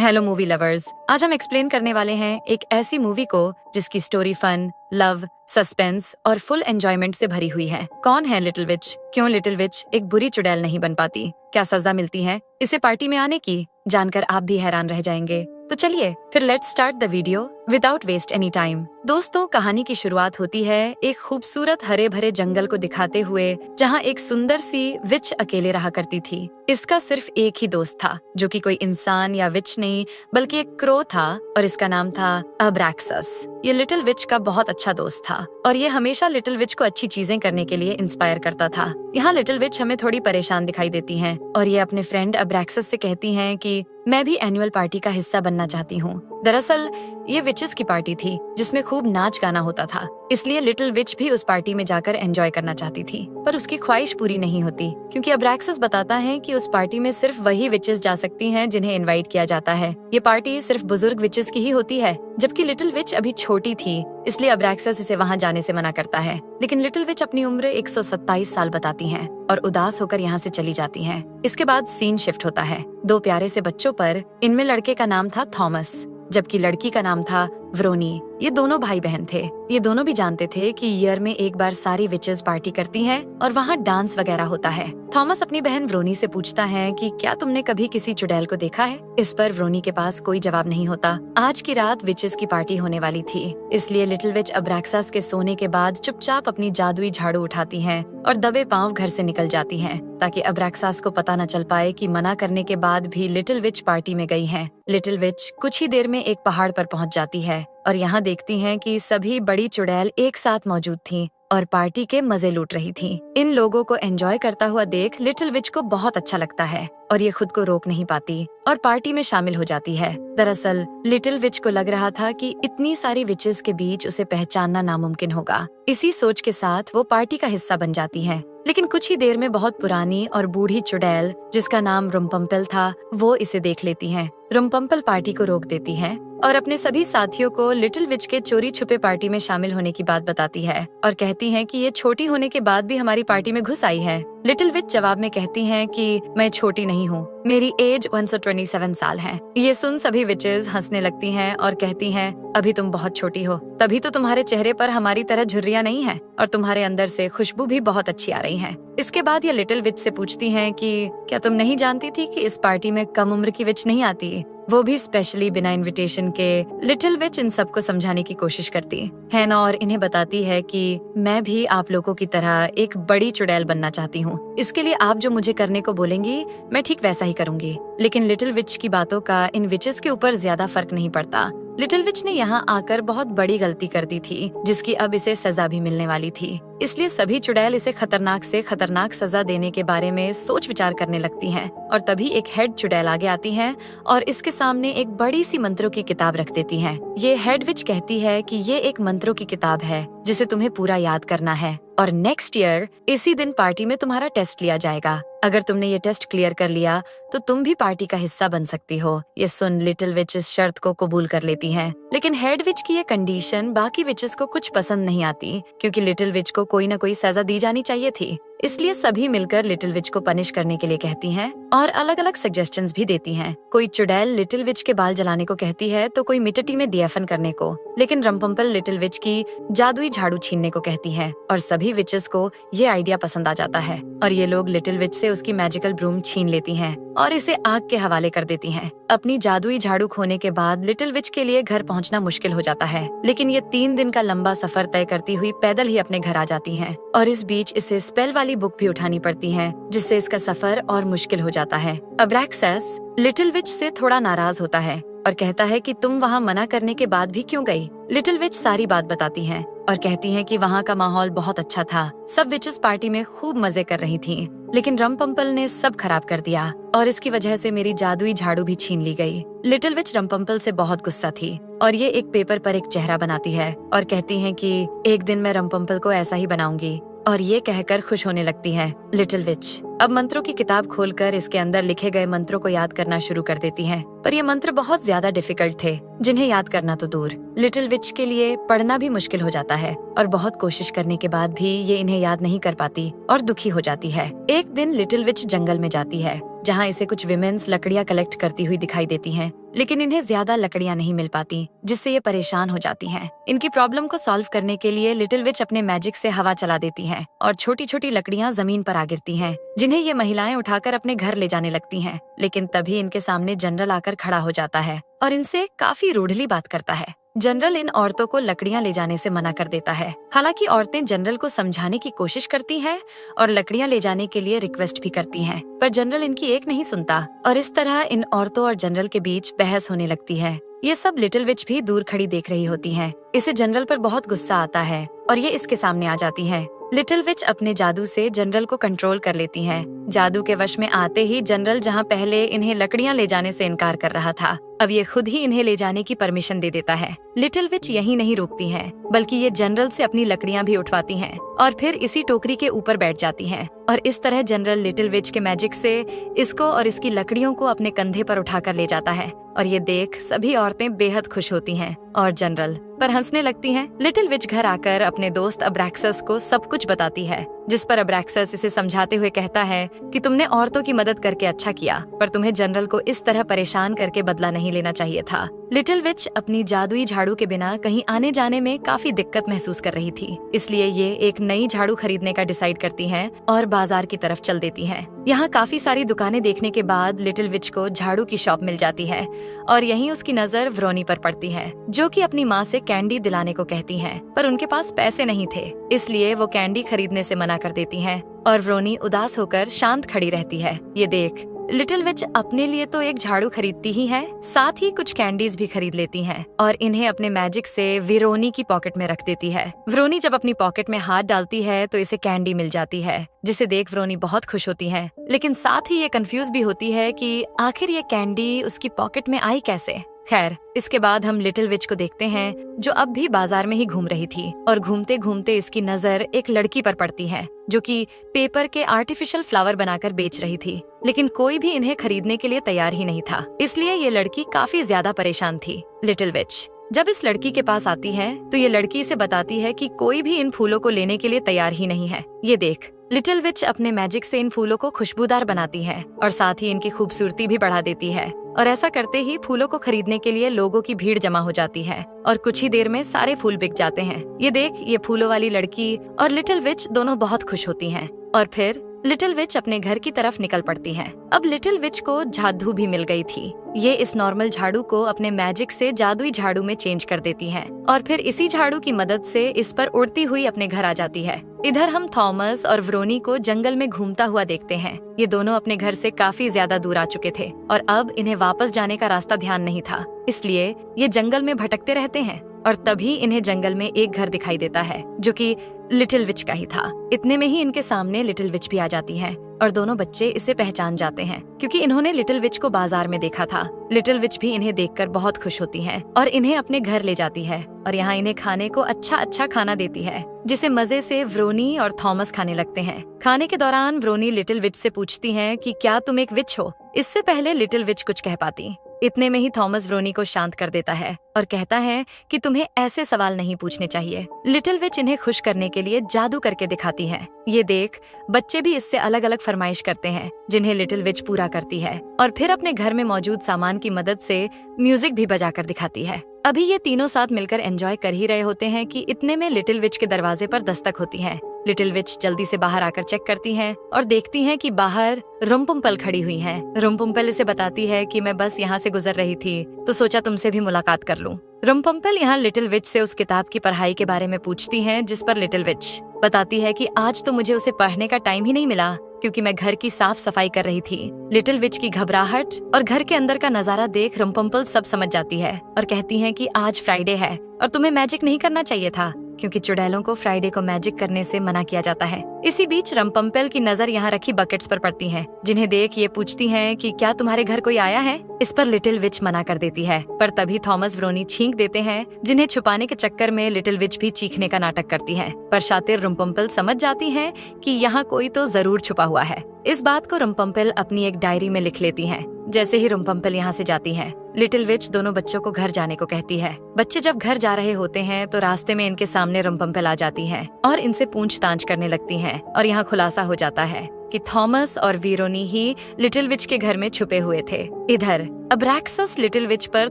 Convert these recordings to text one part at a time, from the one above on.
Hello movie lovers, आज हम explain करने वाले हैं एक ऐसी मूवी को जिसकी स्टोरी फन, लव, सस्पेंस और फुल एंजॉयमेंट से भरी हुई है। कौन है लिटिल विच? क्यों लिटिल विच एक बुरी चुड़ैल नहीं बन पाती? क्या सजा मिलती है इसे पार्टी में आने की? जानकर आप भी हैरान रह जाएंगे। तो चलिए फिर let's start the video without waste any time. दोस्तों, कहानी की शुरुआत होती है एक खूबसूरत हरे भरे जंगल को दिखाते हुए, जहाँ एक सुंदर सी विच अकेले रहा करती थी। इसका सिर्फ एक ही दोस्त था, जो कि कोई इंसान या विच नहीं बल्कि एक क्रो था, और इसका नाम था अब्रैक्सस। ये लिटिल विच का बहुत अच्छा दोस्त था और ये हमेशा लिटिल विच को अच्छी चीजें करने के लिए इंस्पायर करता था। यहाँ लिटिल विच हमें थोड़ी परेशान दिखाई देती हैं और ये अपने फ्रेंड अब्रैक्सस से कहती हैं कि मैं भी एनुअल पार्टी का हिस्सा बनना चाहती हूँ। दरअसल ये विचेस की पार्टी थी जिसमें खूब नाच गाना होता था, इसलिए लिटिल विच भी उस पार्टी में जाकर एंजॉय करना चाहती थी, पर उसकी ख्वाहिश पूरी नहीं होती क्योंकि अब्रैक्सस बताता है कि उस पार्टी में सिर्फ वही विचेस जा सकती हैं जिन्हें इनवाइट किया जाता है। ये पार्टी सिर्फ बुजुर्ग विचेस की ही होती है, जबकि लिटिल विच अभी छोटी थी, इसलिए अब्रैक्सस इसे वहाँ जाने से मना करता है। लेकिन लिटिल विच अपनी उम्र 127 साल बताती हैं और उदास होकर यहाँ से चली जाती हैं। इसके बाद सीन शिफ्ट होता है दो प्यारे से बच्चों पर। इनमें लड़के का नाम था थॉमस, जबकि लड़की का नाम था व्रोनी। ये दोनों भाई बहन थे। ये दोनों भी जानते थे कि ईयर में एक बार सारी विचेस पार्टी करती हैं और वहाँ डांस वगैरह होता है। थॉमस अपनी बहन व्रोनी से पूछता है कि क्या तुमने कभी किसी चुड़ैल को देखा है? इस पर व्रोनी के पास कोई जवाब नहीं होता। आज की रात विचेस की पार्टी होने वाली थी, इसलिए लिटिल विच अब्रैक्सस के सोने के बाद चुपचाप अपनी जादुई झाड़ू उठाती है और दबे पांव घर से निकल जाती है, ताकि अब्रैक्सस को पता न चल पाए कि मना करने के बाद भी लिटिल विच पार्टी में गई है। लिटिल विच कुछ ही देर में एक पहाड़ पर पहुंच जाती है और यहाँ देखती हैं कि सभी बड़ी चुड़ैल एक साथ मौजूद थीं और पार्टी के मजे लूट रही थीं। इन लोगों को एंजॉय करता हुआ देख लिटिल विच को बहुत अच्छा लगता है और ये खुद को रोक नहीं पाती और पार्टी में शामिल हो जाती है। दरअसल लिटिल विच को लग रहा था कि इतनी सारी विचेस के बीच उसे पहचानना नामुमकिन होगा। इसी सोच के साथ वो पार्टी का हिस्सा बन जाती है। लेकिन कुछ ही देर में बहुत पुरानी और बूढ़ी चुड़ैल, जिसका नाम रुमपम्पल था, वो इसे देख लेती है। रुमपम्पल पार्टी को रोक देती है और अपने सभी साथियों को लिटिल विच के चोरी छुपे पार्टी में शामिल होने की बात बताती है और कहती है कि ये छोटी होने के बाद भी हमारी पार्टी में घुस आई है। लिटिल विच जवाब में कहती हैं कि मैं छोटी नहीं हूँ, मेरी एज 127 साल है। ये सुन सभी विचेस हंसने लगती हैं और कहती हैं, अभी तुम बहुत छोटी हो, तभी तो तुम्हारे चेहरे पर हमारी तरह झुर्रियाँ नहीं है और तुम्हारे अंदर से खुशबू भी बहुत अच्छी आ रही है। इसके बाद ये लिटिल विच से पूछती हैं कि क्या तुम नहीं जानती थी कि इस पार्टी में कम उम्र की विच नहीं आती, वो भी स्पेशली बिना इनविटेशन के। लिटिल विच इन सबको समझाने की कोशिश करती है ना और इन्हें बताती है कि मैं भी आप लोगों की तरह एक बड़ी चुड़ैल बनना चाहती हूँ। इसके लिए आप जो मुझे करने को बोलेंगी मैं ठीक वैसा ही करूँगी। लेकिन लिटिल विच की बातों का इन विचेस के ऊपर ज्यादा फर्क नहीं पड़ता। लिटिल विच ने यहाँ आकर बहुत बड़ी गलती कर दी थी, जिसकी अब इसे सजा भी मिलने वाली थी। इसलिए सभी चुड़ैल इसे खतरनाक से खतरनाक सजा देने के बारे में सोच विचार करने लगती हैं और तभी एक हेड चुड़ैल आगे आती है और इसके सामने एक बड़ी सी मंत्रों की किताब रख देती है। ये हेड विच कहती है कि ये एक मंत्रों की किताब है जिसे तुम्हें पूरा याद करना है और नेक्स्ट ईयर इसी दिन पार्टी में तुम्हारा टेस्ट लिया जाएगा। अगर तुमने ये टेस्ट क्लियर कर लिया तो तुम भी पार्टी का हिस्सा बन सकती हो। ये सुन लिटिल विच इस शर्त को कबूल कर लेती है, लेकिन हेड विच की ये कंडीशन बाकी विचेस को कुछ पसंद नहीं आती क्योंकि लिटिल विच को कोई न कोई सजा दी जानी चाहिए थी। इसलिए सभी मिलकर लिटिल विच को पनिश करने के लिए कहती हैं और अलग अलग सजेशंस भी देती हैं। कोई चुड़ैल लिटिल विच के बाल जलाने को कहती है तो कोई मिट्टी में DFN करने को, लेकिन रुमपम्पल लिटिल विच की जादुई झाड़ू छीनने को कहती है और सभी विचेस को ये आइडिया पसंद आ जाता है और ये लोग लिटिल विच से उसकी मैजिकल ब्रूम छीन लेती हैं और इसे आग के हवाले कर देती हैं। अपनी जादुई झाड़ू खोने के बाद लिटिल विच के लिए घर पहुंचना मुश्किल हो जाता है, लेकिन ये 3 दिन का लंबा सफर तय करती हुई पैदल ही अपने घर आ जाती हैं और इस बीच इसे स्पेल वाली बुक भी उठानी पड़ती है, जिससे इसका सफर और मुश्किल हो जाता है। अब्रैक्सस लिटिल विच से थोड़ा नाराज होता है और कहता है कि तुम वहाँ मना करने के बाद भी क्यों गई? लिटिल विच सारी बात बताती हैं और कहती हैं कि वहाँ का माहौल बहुत अच्छा था, सब विचेस पार्टी में खूब मजे कर रही थीं, लेकिन रुमपम्पल ने सब खराब कर दिया और इसकी वजह से मेरी जादुई झाड़ू भी छीन ली गई। लिटिल विच रुमपम्पल से बहुत गुस्सा थी और ये एक पेपर पर एक चेहरा बनाती है और कहती है कि एक दिन मैं रुमपम्पल को ऐसा ही बनाऊंगी और ये कहकर खुश होने लगती है। लिटिल विच अब मंत्रों की किताब खोलकर इसके अंदर लिखे गए मंत्रों को याद करना शुरू कर देती है, पर ये मंत्र बहुत ज्यादा डिफिकल्ट थे, जिन्हें याद करना तो दूर, लिटिल विच के लिए पढ़ना भी मुश्किल हो जाता है और बहुत कोशिश करने के बाद भी ये इन्हें याद नहीं कर पाती और दुखी हो जाती है। एक दिन लिटिल विच जंगल में जाती है, जहाँ इसे कुछ विमेन्स लकड़ियाँ कलेक्ट करती हुई दिखाई देती हैं। लेकिन इन्हें ज्यादा लकड़ियां नहीं मिल पाती, जिससे ये परेशान हो जाती हैं। इनकी प्रॉब्लम को सॉल्व करने के लिए लिटिल विच अपने मैजिक से हवा चला देती है और छोटी छोटी लकड़ियां जमीन पर आ गिरती हैं, जिन्हें ये महिलाएं उठाकर अपने घर ले जाने लगती हैं। लेकिन तभी इनके सामने जनरल आकर खड़ा हो जाता है और इनसे काफी रूडली बात करता है। जनरल इन औरतों को लकड़ियां ले जाने से मना कर देता है। हालांकि औरतें जनरल को समझाने की कोशिश करती हैं और लकड़ियां ले जाने के लिए रिक्वेस्ट भी करती हैं, पर जनरल इनकी एक नहीं सुनता और इस तरह इन औरतों और जनरल के बीच बहस होने लगती है। ये सब लिटिल विच भी दूर खड़ी देख रही होती है। इसे जनरल पर बहुत गुस्सा आता है और ये इसके सामने आ जाती है। लिटिल विच अपने जादू से जनरल को कंट्रोल कर लेती हैं। जादू के वश में आते ही जनरल जहां पहले इन्हें लकड़ियां ले जाने से इनकार कर रहा था, अब ये खुद ही इन्हें ले जाने की परमिशन दे देता है। लिटिल विच यहीं नहीं रुकती हैं, बल्कि ये जनरल से अपनी लकड़ियां भी उठवाती हैं और फिर इसी टोकरी के ऊपर बैठ जाती हैं। और इस तरह जनरल लिटिल विच के मैजिक से इसको और इसकी लकड़ियों को अपने कंधे पर उठाकर ले जाता है और ये देख सभी औरतें बेहद खुश होती हैं और जनरल पर हंसने लगती हैं। लिटिल विच घर आकर अपने दोस्त अब्रैक्सस को सब कुछ बताती है, जिस पर अब्रैक्सस इसे समझाते हुए कहता है कि तुमने औरतों की मदद करके अच्छा किया, पर तुम्हें जनरल को इस तरह परेशान करके बदला नहीं लेना चाहिए था। लिटिल विच अपनी जादुई झाड़ू के बिना कहीं आने जाने में काफी दिक्कत महसूस कर रही थी, इसलिए ये एक नई झाड़ू खरीदने का डिसाइड करती हैं और बाजार की तरफ चल देती हैं। यहाँ काफी सारी दुकानें देखने के बाद लिटिल विच को झाड़ू की शॉप मिल जाती है और यहीं उसकी नजर व्रोनी पर पड़ती है, जो कि अपनी माँ से कैंडी दिलाने को कहती हैं, पर उनके पास पैसे नहीं थे, इसलिए वो कैंडी खरीदने से मना कर देती हैं और व्रोनी उदास होकर शांत खड़ी रहती है। ये देख लिटिल विच अपने लिए तो एक झाड़ू खरीदती ही है, साथ ही कुछ कैंडीज भी खरीद लेती हैं और इन्हें अपने मैजिक से विरोनी की पॉकेट में रख देती है। व्रोनी जब अपनी पॉकेट में हाथ डालती है तो इसे कैंडी मिल जाती है, जिसे देख व्रोनी बहुत खुश होती है, लेकिन साथ ही ये कंफ्यूज भी होती है कि आखिर ये कैंडी उसकी पॉकेट में आई कैसे। खैर, इसके बाद हम लिटिल विच को देखते हैं, जो अब भी बाजार में ही घूम रही थी और घूमते घूमते इसकी नजर एक लड़की पर पड़ती है, जो कि पेपर के आर्टिफिशियल फ्लावर बनाकर बेच रही थी, लेकिन कोई भी इन्हें खरीदने के लिए तैयार ही नहीं था, इसलिए ये लड़की काफी ज्यादा परेशान थी। लिटिल विच जब इस लड़की के पास आती है तो ये लड़की इसे बताती है कि कोई भी इन फूलों को लेने के लिए तैयार ही नहीं है। ये देख लिटिल विच अपने मैजिक से इन फूलों को खुशबूदार बनाती है और साथ ही इनकी खूबसूरती भी बढ़ा देती है और ऐसा करते ही फूलों को खरीदने के लिए लोगों की भीड़ जमा हो जाती है और कुछ ही देर में सारे फूल बिक जाते हैं। ये देख ये फूलों वाली लड़की और लिटिल विच दोनों बहुत खुश होती हैं और फिर लिटिल विच अपने घर की तरफ निकल पड़ती है। अब लिटिल विच को झाड़ू भी मिल गई थी। ये इस नॉर्मल झाड़ू को अपने मैजिक से जादुई झाड़ू में चेंज कर देती है और फिर इसी झाड़ू की मदद से इस पर उड़ती हुई अपने घर आ जाती है। इधर हम थॉमस और व्रोनी को जंगल में घूमता हुआ देखते हैं। ये दोनों अपने घर से काफी ज्यादा दूर आ चुके थे और अब इन्हें वापस जाने का रास्ता ध्यान नहीं था, इसलिए ये जंगल में भटकते रहते हैं और तभी इन्हें जंगल में एक घर दिखाई देता है, जो कि लिटिल विच का ही था। इतने में ही इनके सामने लिटिल विच भी आ जाती है और दोनों बच्चे इसे पहचान जाते हैं, क्योंकि इन्होंने लिटिल विच को बाजार में देखा था। लिटिल विच भी इन्हें देखकर बहुत खुश होती है और इन्हें अपने घर ले जाती है और यहाँ इन्हें खाने को अच्छा खाना देती है, जिसे मजे से व्रोनी और थॉमस खाने लगते हैं। खाने के दौरान व्रोनी लिटिल विच से पूछती है कि क्या तुम एक विच हो। इससे पहले लिटिल विच कुछ कह पाती, इतने में ही थॉमस व्रोनी को शांत कर देता है और कहता है कि तुम्हें ऐसे सवाल नहीं पूछने चाहिए। लिटिल विच इन्हें खुश करने के लिए जादू करके दिखाती है। ये देख बच्चे भी इससे अलग अलग फरमाइश करते हैं, जिन्हें लिटिल विच पूरा करती है और फिर अपने घर में मौजूद सामान की मदद से म्यूजिक भी बजाकर दिखाती है। अभी ये तीनों साथ मिलकर एंजॉय कर ही रहे होते हैं कि इतने में लिटिल विच के दरवाजे पर दस्तक होती है। लिटिल विच जल्दी से बाहर आकर चेक करती हैं और देखती हैं कि बाहर रुम्पुम्पल खड़ी हुई हैं। रुम्पुम्पल इसे बताती है कि मैं बस यहाँ से गुजर रही थी, तो सोचा तुमसे भी मुलाकात कर लूं। रुम्पुम्पल यहाँ लिटिल विच से उस किताब की पढ़ाई के बारे में पूछती हैं, जिस पर लिटिल विच बताती है कि आज तो मुझे उसे पढ़ने का टाइम ही नहीं मिला, क्योंकि मैं घर की साफ सफाई कर रही थी। लिटिल विच की घबराहट और घर के अंदर का नजारा देख रुम्पुम्पल सब समझ जाती है और कहती है कि आज फ्राइडे है और तुम्हें मैजिक नहीं करना चाहिए था, क्योंकि चुड़ैलों को फ्राइडे को मैजिक करने से मना किया जाता है। इसी बीच रुम्पुम्पल की नजर यहाँ रखी बकेट्स पर पड़ती है, जिन्हें देख ये पूछती हैं कि क्या तुम्हारे घर कोई आया है। इस पर लिटिल विच मना कर देती है, पर तभी थॉमस व्रोनी छींक देते हैं, जिन्हें छुपाने के चक्कर में लिटिल विच भी चीखने का नाटक करती है। पर शातिर रुम्पुम्पल समझ जाती है कि यहाँ कोई तो जरूर छुपा हुआ है। इस बात को रुम्पुम्पल अपनी एक डायरी में लिख लेती है। जैसे ही रुम्पुम्पल यहाँ से जाती है, लिटिल विच दोनों बच्चों को घर जाने को कहती है। बच्चे जब घर जा रहे होते हैं तो रास्ते में इनके सामने रुम्पुम्पल आ जाती है और इनसे पूछताछ करने लगती है और यहाँ खुलासा हो जाता है कि थॉमस और वीरोनी ही लिटिल विच के घर में छुपे हुए थे। इधर अब्रैक्सस लिटिल विच पर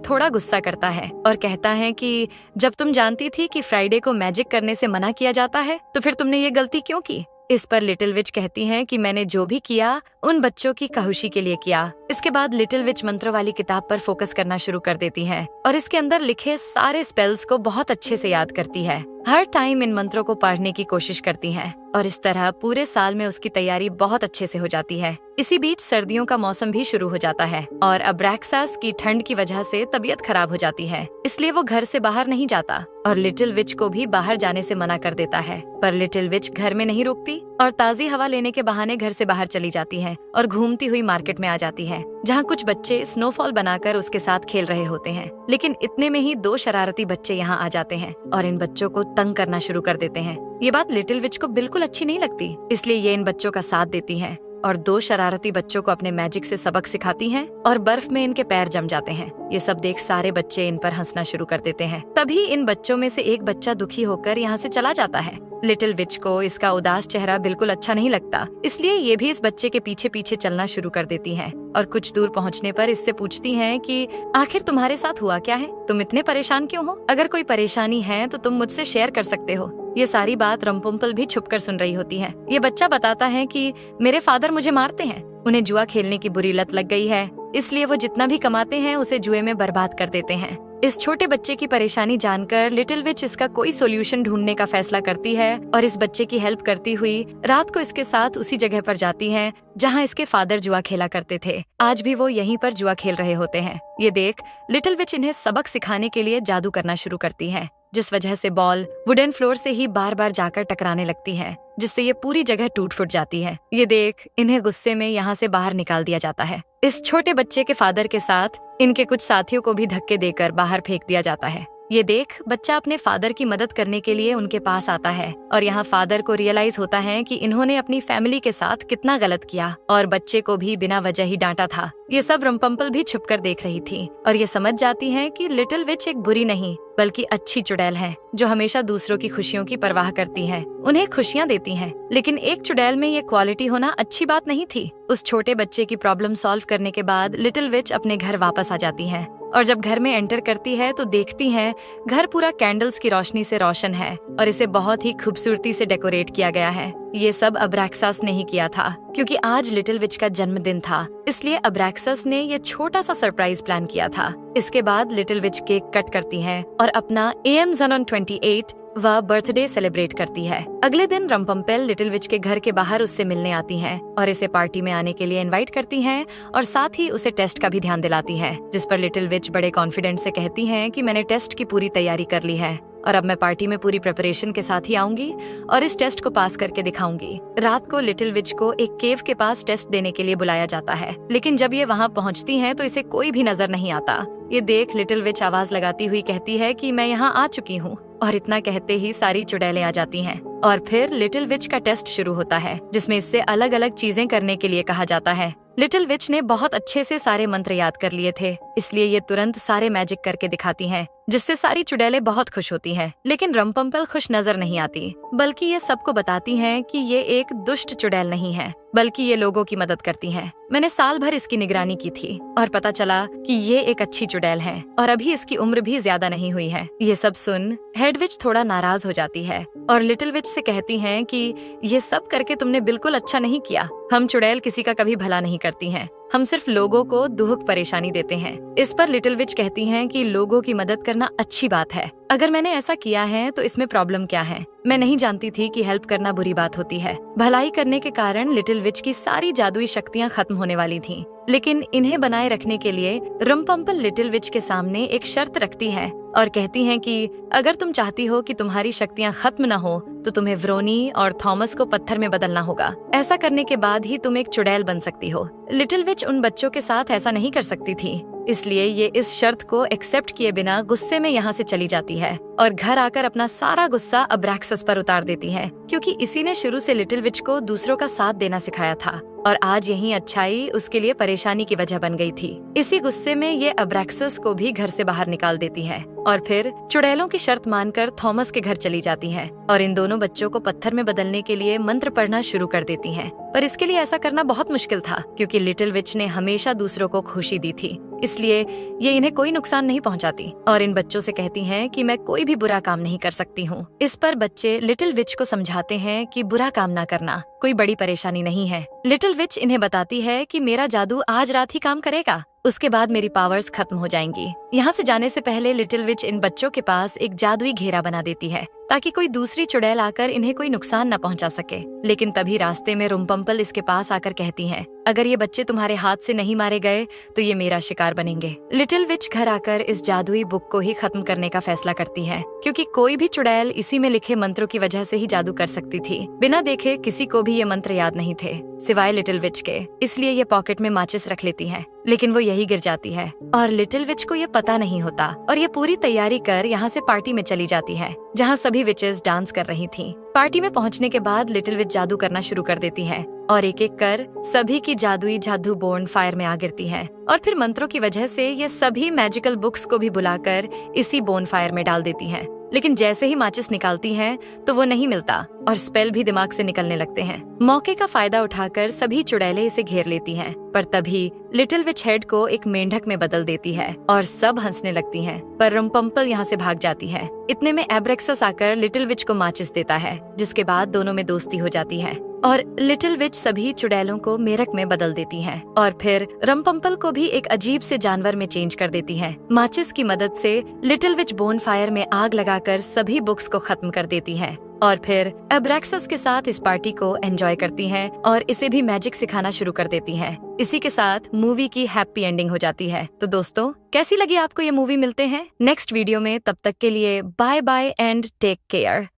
थोड़ा गुस्सा करता है और कहता है कि जब तुम जानती थी कि फ्राइडे को मैजिक करने से मना किया जाता है तो फिर तुमने ये गलती क्यों की। इस पर लिटिल विच कहती हैं कि मैंने जो भी किया उन बच्चों की खुशी के लिए किया। इसके बाद लिटिल विच मंत्रों वाली किताब पर फोकस करना शुरू कर देती है और इसके अंदर लिखे सारे स्पेल्स को बहुत अच्छे से याद करती है। हर टाइम इन मंत्रों को पढ़ने की कोशिश करती है और इस तरह पूरे साल में उसकी तैयारी बहुत अच्छे से हो जाती है। इसी बीच सर्दियों का मौसम भी शुरू हो जाता है और अब्रैक्सस की ठंड की वजह से तबीयत खराब हो जाती है, इसलिए वो घर से बाहर नहीं जाता और लिटिल विच को भी बाहर जाने से मना कर देता है। पर लिटिल विच घर में नहीं रुकती और ताज़ी हवा लेने के बहाने घर से बाहर चली जाती है और घूमती हुई मार्केट में आ जाती है, जहाँ कुछ बच्चे स्नोफॉल बनाकर उसके साथ खेल रहे होते हैं। लेकिन इतने में ही 2 शरारती बच्चे यहाँ आ जाते हैं और इन बच्चों को तंग करना शुरू कर देते हैं। ये बात लिटिल विच को बिल्कुल अच्छी नहीं लगती, इसलिए ये इन बच्चों का साथ देती है और 2 शरारती बच्चों को अपने मैजिक से सबक सिखाती हैं और बर्फ में इनके पैर जम जाते हैं। ये सब देख सारे बच्चे इन पर हंसना शुरू कर देते हैं। तभी इन बच्चों में से एक बच्चा दुखी होकर यहाँ से चला जाता है। लिटिल विच को इसका उदास चेहरा बिल्कुल अच्छा नहीं लगता, इसलिए ये भी इस बच्चे के पीछे पीछे चलना शुरू कर देती है और कुछ दूर पहुँचने पर इससे पूछती है कि आखिर तुम्हारे साथ हुआ क्या है, तुम इतने परेशान क्यों हो? अगर कोई परेशानी है तो तुम मुझसे शेयर कर सकते हो। ये सारी बात रम्पुम्पल भी छुपकर सुन रही होती है। ये बच्चा बताता है कि मेरे फादर मुझे मारते हैं, उन्हें जुआ खेलने की बुरी लत लग गई है, इसलिए वो जितना भी कमाते हैं उसे जुए में बर्बाद कर देते हैं। इस छोटे बच्चे की परेशानी जानकर लिटिल विच इसका कोई सोल्यूशन ढूंढने का फैसला करती है और इस बच्चे की हेल्प करती हुई रात को इसके साथ उसी जगह पर जाती है जहां इसके फादर जुआ खेला करते थे। आज भी वो यहीं पर जुआ खेल रहे होते हैं। ये देख लिटिल विच इन्हें सबक सिखाने के लिए जादू करना शुरू करती है, जिस वजह से बॉल वुडन फ्लोर से ही बार बार जाकर टकराने लगती है, जिससे ये पूरी जगह टूट फूट जाती है। ये देख इन्हें गुस्से में यहाँ से बाहर निकाल दिया जाता है। इस छोटे बच्चे के फादर के साथ इनके कुछ साथियों को भी धक्के देकर बाहर फेंक दिया जाता है। ये देख बच्चा अपने फादर की मदद करने के लिए उनके पास आता है और यहाँ फादर को रियलाइज होता है कि इन्होंने अपनी फैमिली के साथ कितना गलत किया और बच्चे को भी बिना वजह ही डांटा था। ये सब रम्पम्पल भी छुपकर देख रही थी और ये समझ जाती है कि लिटिल विच एक बुरी नहीं बल्कि अच्छी चुड़ैल है, जो हमेशा दूसरों की खुशियों की परवाह करती है, उन्हें खुशियाँ देती है। लेकिन एक चुड़ैल में ये क्वालिटी होना अच्छी बात नहीं थी। उस छोटे बच्चे की प्रॉब्लम सॉल्व करने के बाद लिटिल विच अपने घर वापस आ जाती है और जब घर में एंटर करती है तो देखती है घर पूरा कैंडल्स की रोशनी से रोशन है और इसे बहुत ही खूबसूरती से डेकोरेट किया गया है। ये सब अब्रैक्सस ने ही किया था, क्योंकि आज लिटिल विच का जन्मदिन था, इसलिए अब्रैक्सस ने ये छोटा सा सरप्राइज प्लान किया था। इसके बाद लिटिल विच केक कट करती है और अपना AM Xenon 28 वह बर्थडे सेलिब्रेट करती है। अगले दिन रम्पम्पेल लिटिल विच के घर के बाहर उससे मिलने आती हैं और इसे पार्टी में आने के लिए इनवाइट करती हैं और साथ ही उसे टेस्ट का भी ध्यान दिलाती है, जिस पर लिटिल विच बड़े कॉन्फिडेंट से कहती हैं कि मैंने टेस्ट की पूरी तैयारी कर ली है और अब मैं पार्टी में पूरी प्रिपरेशन के साथ ही आऊंगी और इस टेस्ट को पास करके दिखाऊंगी। रात को लिटिल विच को एक केव के पास टेस्ट देने के लिए बुलाया जाता है, लेकिन जब ये वहाँ पहुँचती हैं तो इसे कोई भी नजर नहीं आता। ये देख लिटिल विच आवाज लगाती हुई कहती है कि मैं यहाँ आ चुकी हूँ और इतना कहते ही सारी चुड़ैलें आ जाती हैं और फिर लिटिल विच का टेस्ट शुरू होता है, जिसमें इससे अलग अलग चीजें करने के लिए कहा जाता है। लिटिल विच ने बहुत अच्छे से सारे मंत्र याद कर लिए थे, इसलिए ये तुरंत सारे मैजिक करके दिखाती हैं, जिससे सारी चुड़ैलें बहुत खुश होती हैं। लेकिन रम्पम्पल खुश नजर नहीं आती, बल्कि ये सबको बताती हैं कि ये एक दुष्ट चुड़ैल नहीं है, बल्कि ये लोगों की मदद करती हैं। मैंने साल भर इसकी निगरानी की थी और पता चला कि ये एक अच्छी चुड़ैल है और अभी इसकी उम्र भी ज्यादा नहीं हुई है। ये सब सुन हेडविच थोड़ा नाराज हो जाती है और लिटिल विच से कहती हैं कि ये सब करके तुमने बिल्कुल अच्छा नहीं किया। हम चुड़ैल किसी का कभी भला नहीं करती हैं, हम सिर्फ लोगों को दुख परेशानी देते हैं। इस पर लिटिल विच कहती हैं कि लोगों की मदद करना अच्छी बात है, अगर मैंने ऐसा किया है तो इसमें प्रॉब्लम क्या है? मैं नहीं जानती थी कि हेल्प करना बुरी बात होती है। भलाई करने के कारण लिटिल विच की सारी जादुई शक्तियाँ खत्म होने वाली थीं, लेकिन इन्हें बनाए रखने के लिए रम्पम्पल लिटिल विच के सामने एक शर्त रखती है और कहती हैं कि अगर तुम चाहती हो कि तुम्हारी शक्तियाँ खत्म न हो तो तुम्हें व्रोनी और थॉमस को पत्थर में बदलना होगा। ऐसा करने के बाद ही तुम एक चुड़ैल बन सकती हो। लिटिल विच उन बच्चों के साथ ऐसा नहीं कर सकती थी, इसलिए ये इस शर्त को एक्सेप्ट किए बिना गुस्से में यहाँ से चली जाती है और घर आकर अपना सारा गुस्सा अब्रैक्सस पर उतार देती है, क्योंकि इसी ने शुरू से लिटिल विच को दूसरों का साथ देना सिखाया था और आज यही अच्छाई उसके लिए परेशानी की वजह बन गई थी। इसी गुस्से में ये अब्रैक्सस को भी घर से बाहर निकाल देती है और फिर चुड़ैलों की शर्त मानकर थॉमस के घर चली जाती है और इन दोनों बच्चों को पत्थर में बदलने के लिए मंत्र पढ़ना शुरू कर देती हैं। पर इसके लिए ऐसा करना बहुत मुश्किल था क्योंकि लिटिल विच ने हमेशा दूसरों को खुशी दी थी, इसलिए ये इन्हें कोई नुकसान नहीं पहुंचाती और इन बच्चों से कहती हैं कि मैं कोई भी बुरा काम नहीं कर सकती हूँ। इस पर बच्चे लिटिल विच को समझाते हैं कि बुरा काम ना करना कोई बड़ी परेशानी नहीं है। लिटिल विच इन्हें बताती है कि मेरा जादू आज रात ही काम करेगा, उसके बाद मेरी पावर्स खत्म हो जाएंगी। यहाँ से जाने से पहले लिटिल विच इन बच्चों के पास एक जादुई घेरा बना देती है ताकि कोई दूसरी चुड़ैल आकर इन्हें कोई नुकसान न पहुंचा सके। लेकिन तभी रास्ते में रुम्पम्पल इसके पास आकर कहती हैं, अगर ये बच्चे तुम्हारे हाथ से नहीं मारे गए तो ये मेरा शिकार बनेंगे। लिटिल विच घर आकर इस जादुई बुक को ही खत्म करने का फैसला करती है क्योंकि कोई भी चुड़ैल इसी में लिखे मंत्रों की वजह से ही जादू कर सकती थी। बिना देखे किसी को भी ये मंत्र याद नहीं थे सिवाय लिटिल विच के, इसलिए ये पॉकेट में माचिस रख लेती है, लेकिन वो यही गिर जाती है और लिटिल विच को ये पता नहीं होता और ये पूरी तैयारी कर यहाँ से पार्टी में चली जाती है जहाँ सभी विचेस डांस कर रही थीं। पार्टी में पहुँचने के बाद लिटिल विच जादू करना शुरू कर देती है और एक एक कर सभी की जादुई जादू बोन फायर में आ गिरती है और फिर मंत्रों की वजह से ये सभी मैजिकल बुक्स को भी बुलाकर इसी बोन फायर में डाल देती है। लेकिन जैसे ही माचिस निकालती हैं तो वो नहीं मिलता और स्पेल भी दिमाग से निकलने लगते हैं। मौके का फायदा उठाकर सभी चुड़ैलें इसे घेर लेती हैं, पर तभी लिटिल विच हेड को एक मेंढक में बदल देती है और सब हंसने लगती हैं। पर रुम्पम्पल यहाँ से भाग जाती है। इतने में एब्रेक्सस आकर लिटिल विच को माचिस देता है, जिसके बाद दोनों में दोस्ती हो जाती है और लिटिल विच सभी चुड़ैलों को मेढक में बदल देती है और फिर रुम्पम्पल को भी एक अजीब से जानवर में चेंज कर देती है। माचिस की मदद से लिटिल विच बोन फायर में आग लगाकर सभी बुक्स को खत्म कर देती है और फिर एब्रेक्सस के साथ इस पार्टी को एंजॉय करती हैं और इसे भी मैजिक सिखाना शुरू कर देती हैं। इसी के साथ मूवी की हैप्पी एंडिंग हो जाती है। तो दोस्तों, कैसी लगी आपको ये मूवी? मिलते हैं नेक्स्ट वीडियो में, तब तक के लिए bye bye and take care.